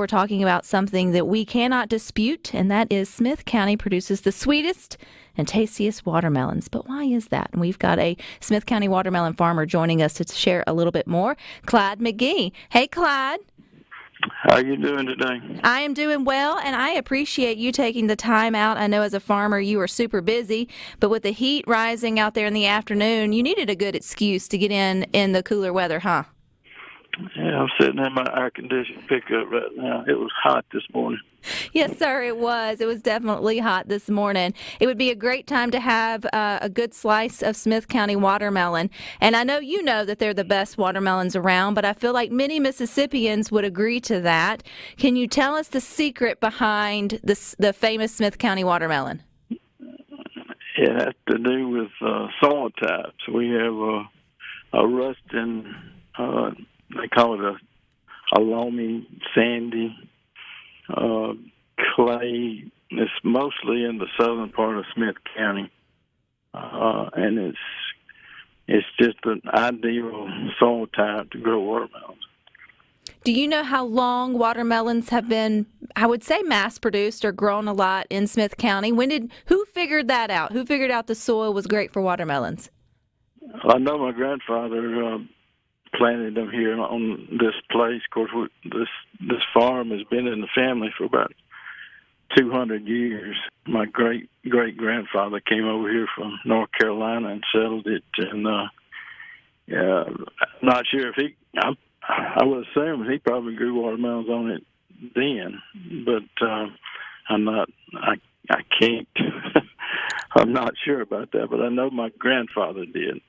We're talking about something that we cannot dispute, and that is Smith County produces the sweetest and tastiest watermelons. But why is that? And we've got a Smith County watermelon farmer joining us to share a little bit more, Clyde Magee. Hey, Clyde. How are you doing today? I am doing well, and I appreciate you taking the time out. I know as a farmer you are super busy, but with the heat rising out there in the afternoon, you needed a good excuse to get in the cooler weather, huh? Yeah, I'm sitting in my air-conditioned pickup right now. It was hot this morning. Yes, sir, it was. It was definitely hot this morning. It would be a great time to have a good slice of Smith County watermelon. And I know you know that they're the best watermelons around, but I feel like many Mississippians would agree to that. Can you tell us the secret behind the famous Smith County watermelon? It has to do with soil types. We have a rustin, they call it a loamy, sandy, clay. It's mostly in the southern part of Smith County, and it's just an ideal soil type to grow watermelons. Do you know how long watermelons have been, I would say, mass-produced or grown a lot in Smith County? Who figured that out? Who figured out the soil was great for watermelons? I know my grandfather planted them here on this place. Of course, this farm has been in the family for about 200 years. My great-great-grandfather came over here from North Carolina and settled it, and I'm not sure if I would assume he probably grew watermelons on it then, but I can't, I'm not sure about that, but I know my grandfather did.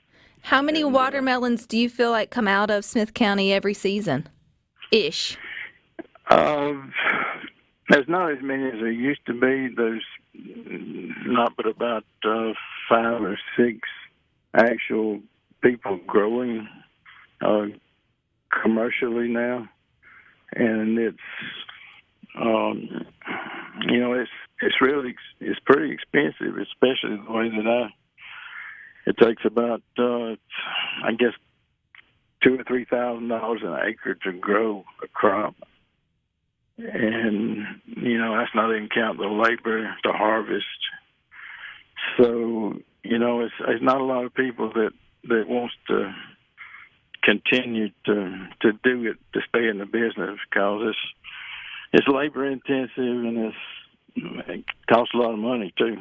How many watermelons do you feel like come out of Smith County every season? Ish. There's not as many as there used to be. There's not but about 5 or 6 actual people growing commercially now, and it's pretty expensive, especially the way that it takes about I guess $2,000 or $3,000 an acre to grow a crop, and that's not even count the labor to harvest. So it's not a lot of people that wants to continue to do it, to stay in the business, because it's labor intensive and it costs a lot of money too.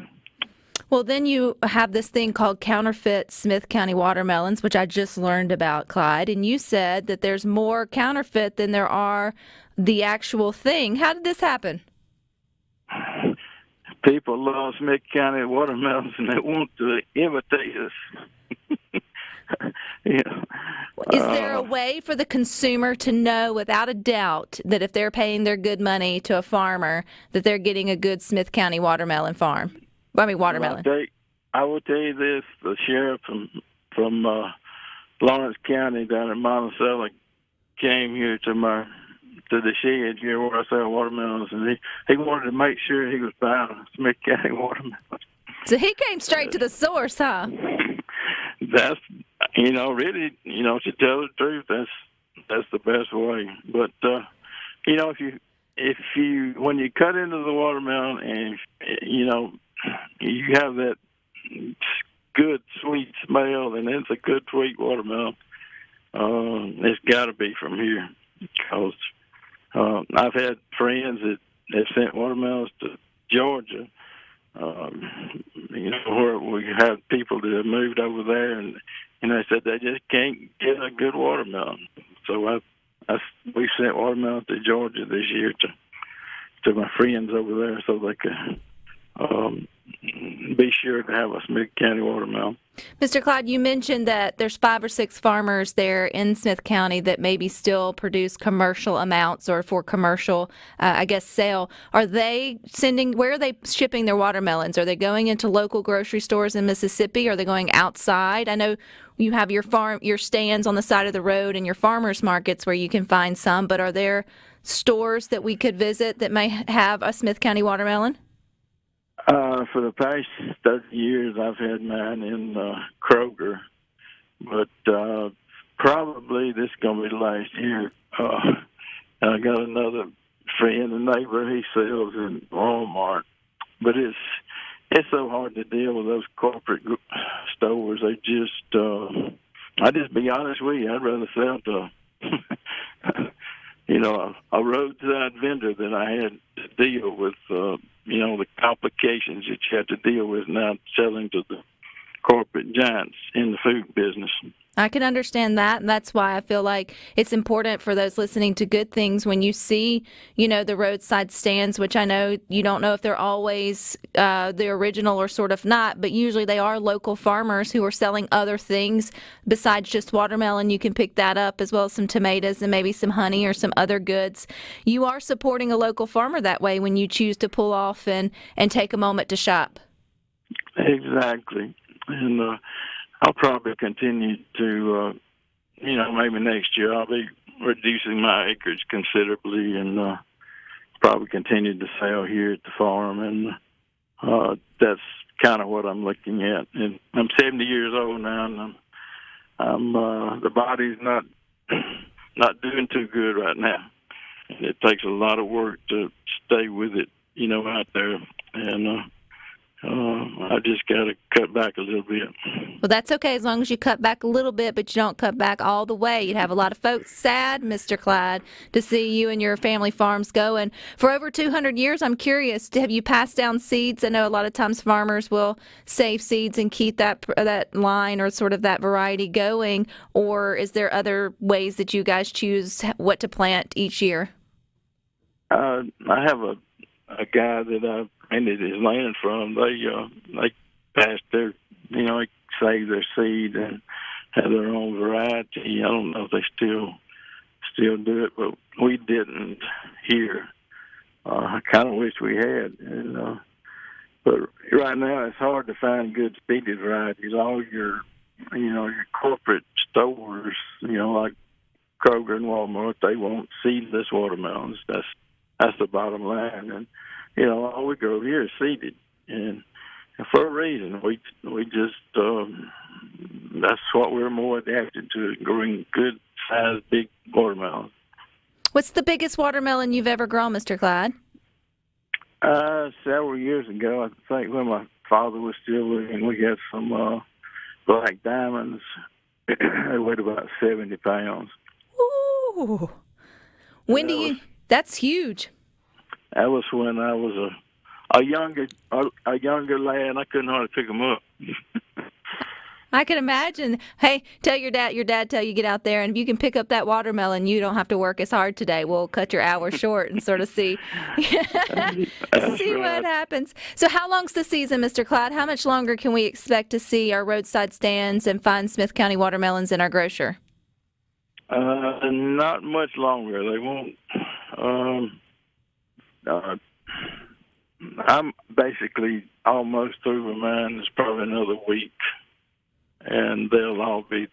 Well, then you have this thing called counterfeit Smith County watermelons, which I just learned about, Clyde, and you said that there's more counterfeit than there are the actual thing. How did this happen? People love Smith County watermelons and they want to imitate us. Is there a way for the consumer to know without a doubt that if they're paying their good money to a farmer, that they're getting a good Smith County watermelon? Watermelon. I will tell you this: the sheriff from Lawrence County down in Monticello came here to the shed here where I sell watermelons, and he wanted to make sure he was buying Smith County watermelons. So he came straight to the source, huh? That's really, to tell the truth, that's the best way. But if you when you cut into the watermelon and you have that good sweet smell, and it's a good sweet watermelon, it's got to be from here, because I've had friends that have sent watermelons to Georgia, where we have people that have moved over there, and they said they just can't get a good watermelon. So we sent watermelons to Georgia this year to my friends over there, so they could be sure to have a Smith County watermelon. Mr. Clyde, you mentioned that there's 5 or 6 farmers there in Smith County that maybe still produce commercial amounts or for commercial, sale. Where are they shipping their watermelons? Are they going into local grocery stores in Mississippi? Are they going outside? I know you have your stands on the side of the road and your farmers markets where you can find some, but are there stores that we could visit that may have a Smith County watermelon? For the past 30 years, I've had mine in Kroger, but probably this is going to be the last year. I got another friend and neighbor, he sells in Walmart, but it's so hard to deal with those corporate stores. They just, I just be honest with you, I'd rather sell to, a roadside vendor than I had to deal with, the complications that you have to deal with now selling to the corporate giants in the food business. I can understand that, and that's why I feel like it's important for those listening to Good Things when you see, the roadside stands, which I know you don't know if they're always the original or sort of not, but usually they are local farmers who are selling other things besides just watermelon. You can pick that up as well as some tomatoes and maybe some honey or some other goods. You are supporting a local farmer that way when you choose to pull off and take a moment to shop. Exactly. And I'll probably continue to, maybe next year I'll be reducing my acreage considerably and probably continue to sell here at the farm. And that's kind of what I'm looking at. And I'm 70 years old now, and I'm the body's not doing too good right now. And it takes a lot of work to stay with it, out there. And I just got to cut back a little bit. Well, that's okay as long as you cut back a little bit, but you don't cut back all the way. You'd have a lot of folks sad, Mr. Clyde, to see you and your family farms go. And for over 200 years, I'm curious, have you passed down seeds? I know a lot of times farmers will save seeds and keep that line or sort of that variety going. Or is there other ways that you guys choose what to plant each year? I have a guy that I rented his land from. They passed their, save their seed and have their own variety. I don't know if they still do it, but we didn't here. I kind of wish we had. And but right now it's hard to find good seeded varieties. All your corporate stores, like Kroger and Walmart, they want seedless watermelons. That's the bottom line. And all we grow here is seeded, and for a reason. We just that's what we're more adapted to, growing good sized big watermelons. What's the biggest watermelon you've ever grown, Mr. Clyde? Several years ago, I think when my father was still living, we got some black diamonds. They weighed about 70 pounds. Ooh. That's huge. That was when I was a younger lad. I couldn't hardly pick them up. I can imagine. Hey, tell your dad tell you get out there, and if you can pick up that watermelon, you don't have to work as hard today. We'll cut your hours short and sort of see what happens. So how long's the season, Mr. Clyde? How much longer can we expect to see our roadside stands and find Smith County watermelons in our grocer? Not much longer. They won't. I'm basically almost through with mine. It's probably another week, and they'll all be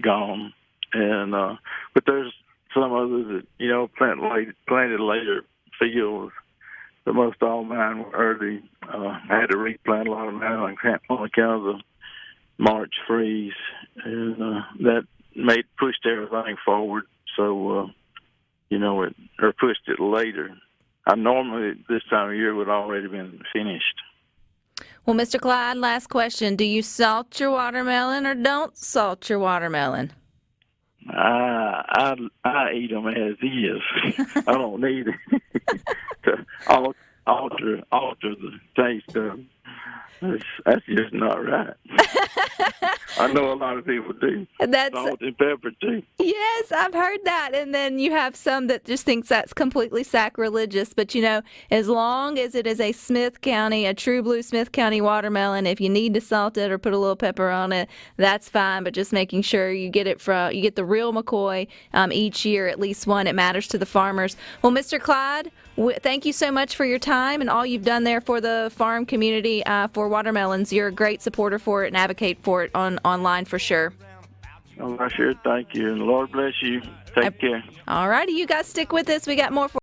gone. And but there's some others that planted later fields. But most all mine were early. I had to replant a lot of mine on account of the March freeze, and that pushed everything forward. So it pushed it later. I normally, this time of year, would already been finished. Well, Mr. Clyde, last question. Do you salt your watermelon or don't salt your watermelon? I eat them as is. I don't need to alter the taste of them. That's just not right. I know a lot of people do. Salt and pepper, too. Yes, I've heard that. And then you have some that just thinks that's completely sacrilegious. But, as long as it is a true blue Smith County watermelon, if you need to salt it or put a little pepper on it, that's fine. But just making sure you get the real McCoy each year, at least one. It matters to the farmers. Well, Mr. Clyde, thank you so much for your time and all you've done there for the farm community for watermelons. You're a great supporter for it and advocate for it online for sure. Oh, I sure thank you. And Lord bless you. Take care. All righty. You guys stick with us. We got more for